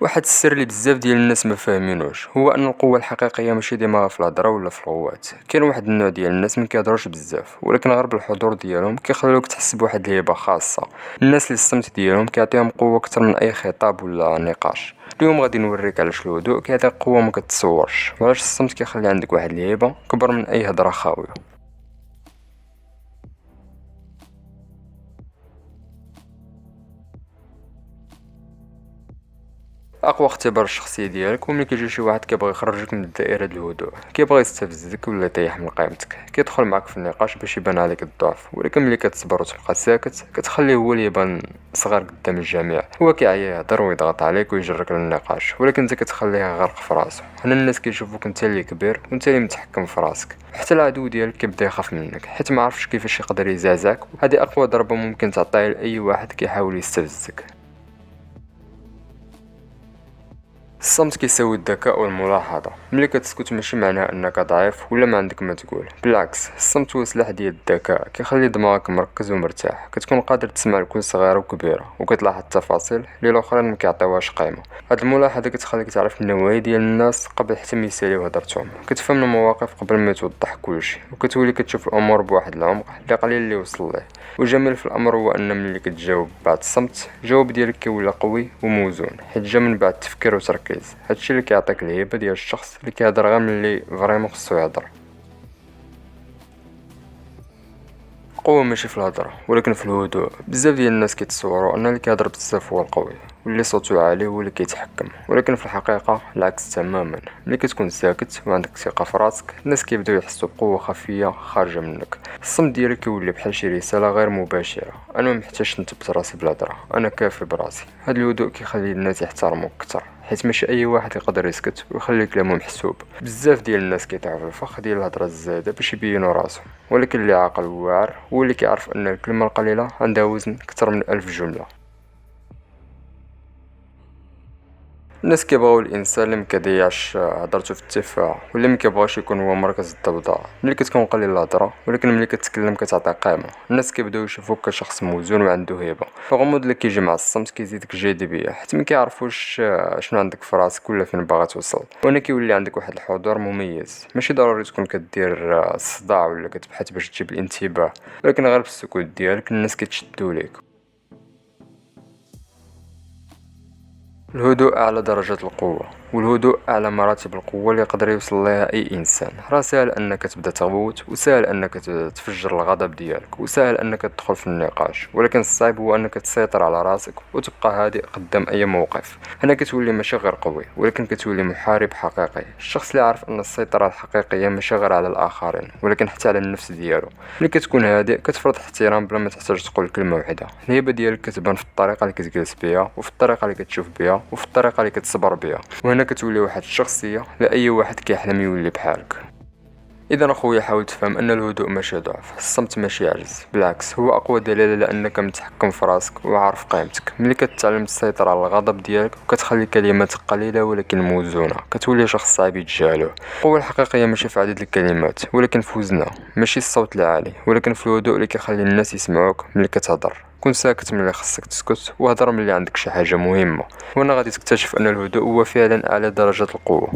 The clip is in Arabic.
واحد السر اللي بزاف ديال الناس ما فاهمينوش هو ان القوه الحقيقيه ماشي ديما في الهضره ولا في الغوات. كاين واحد النوع ديال الناس ما كيهضروش بزاف ولكن غير بالحضور ديالهم كيخليوك تحس بواحد الهيبه خاصه. الناس اللي الصمت ديالهم كيعطيهم قوه اكثر من اي خطاب ولا نقاش. اليوم غادي نوريك علاش الهدوء كيعطيك قوه ما كتصورش، وعلاش الصمت كيخلي عندك واحد الهيبه كبر من اي هضره خاويه. اقوى اختبار الشخصيه ديالك هو ملي كيجي شي واحد كيبغي يخرجك من دائره الهدوء، كيبغي يستفزك ولا يطيح من قيمتك، كيدخل معك في النقاش باش يبان عليك الضعف. ولكن ملي كتصبر وتبقى ساكت كتخليه هو اللي يبان صغير قدام الجميع. هو كيعيا يهضر ويضغط عليك ويجرك للنقاش، ولكن انت كتخليه غرق في راسو. هنا الناس كيشوفوك انت اللي كبير وانت اللي متحكم في راسك. حتى العدو ديالك كيبدا يخاف منك حيت ما عرفش كيفاش يقدر يزعزعك. هذه اقوى ضربه ممكن تعطيها لاي واحد كيحاول يستفزك. الصمت كيساوي الذكاء والملاحظة. ملي كتسكت ماشي معناها انك ضعيف ولا ما عندك ما تقول، بالعكس الصمت هو سلاح ديال الذكاء، كيخلي دماغك مركز ومرتاح. كتكون قادر تسمع لكل صغيرة وكبيرة وكتلاحظ التفاصيل اللي الاخرين ما كيعطيوهاش قيمة. هاد الملاحظة كتخليك تعرف النوايا ديال الناس قبل حتى ما يساليو هضرتهم، كتفهم المواقف قبل ما توضح كلشي، وكتولي كتشوف الامور بواحد العمق اللي قليل اللي وصل ليه. والجميل في الامر هو ان ملي كتجاوب بعد الصمت الجواب ديالك كيولي قوي وموزون، حيت جا من بعد التفكير وتركيز. هادشي اللي كيعطيك الهيبه ديال الشخص اللي كيهضر غير ملي فريمون خصو يهضر. القوة ماشي في الهضرة ولكن في الهدوء. بزاف ديال الناس كيتصوروا ان اللي كيهضر بزاف هو القوي واللي صوتو عالي هو اللي كيتحكم، ولكن في الحقيقة العكس تماما. ملي كتكون ساكت وعندك ثقة في راسك الناس كيبداو يحسوا بقوة خفية خارجة منك. الصمت ديالك كيولي بحال شي رسالة غير مباشرة: انا محتاجش نثبت راسي بالهضرة، انا كافي براسي. هاد الهدوء كيخلي الناس يحترموك اكثر، حيت ماشي اي واحد يقدر يسكت ويخلي كلامه محسوب. بزاف ديال الناس كيطيحوا في الفخ ديال الهضره الزايده باش يبينوا راسهم، ولكن اللي عاقل وواعر هو اللي كيعرف ان الكلمه القليله عندها وزن اكثر من 1000 جمله. الناس كيبغيو الانسان اللي مكيضيعش هضرته في التفاهه واللي مكيبغاش يكون هو مركز الضوضاء. ملي كتكون قليل الهضره ولكن ملي كتكلم كتعطي قيمه، الناس كيبداو يشوفوك كشخص موزون وعنده هيبه. الغموض اللي كيجي مع الصمت كيزيدك جاذبيه، حيت ما كيعرفوش شنو عندك في راسك ولا فين باغا توصل. وهنا كيولي عندك واحد الحضور مميز. ماشي ضروري تكون كدير الصداع ولا كتبحث باش تجيب الانتباه، ولكن غير بالسكوت ديالك الناس كيتشدوا ليك. الهدوء أعلى درجات القوة، والهدوء أعلى مراتب القوة اللي يقدر يوصل لها أي إنسان. راه ساهل أنك تبدا تغوت، وساهل أنك تفجر الغضب ديالك، وساهل أنك تدخل في النقاش، ولكن الصعيب هو أنك تسيطر على راسك وتبقى هادئ قدام أي موقف. هنا كتولي ماشي غير قوي ولكن كتولي محارب حقيقي. الشخص اللي عارف أن السيطرة الحقيقية ماشي غير على الآخرين ولكن حتى على النفس ديالو. ملي كتكون هادئ كتفرض احترام بلا ما تحتاج تقول كلمة واحدة. الهيبة ديالك كتبان في الطريقة اللي كتجلس بها، وفي الطريقة اللي كتشوف بها، وفي الطريقة اللي كتصبر بها. وهنا كتولي واحد الشخصية لأي واحد كيحلم يولي بحالك. إذا أخويا حاول تفهم أن الهدوء ماشي ضعف، الصمت ماشي عجز، بالعكس هو أقوى دليل على أنك متحكم في راسك وعارف قيمتك. ملي كتعلم تسيطر على الغضب ديالك وكتخلي كلماتك قليلة ولكن موزونة كتولي شخص صعيب يتجاهلوه. القوة الحقيقية ماشي في عدد الكلمات ولكن في وزنها، ماشي الصوت العالي ولكن في الهدوء اللي كيخلي الناس يسمعوك ملي كتهضر. كون ساكت ملي خصك تسكت، وهضر ملي عندك شي حاجة مهمة. وهنا غادي تكتشف أن الهدوء هو فعلا أعلى درجات القوة.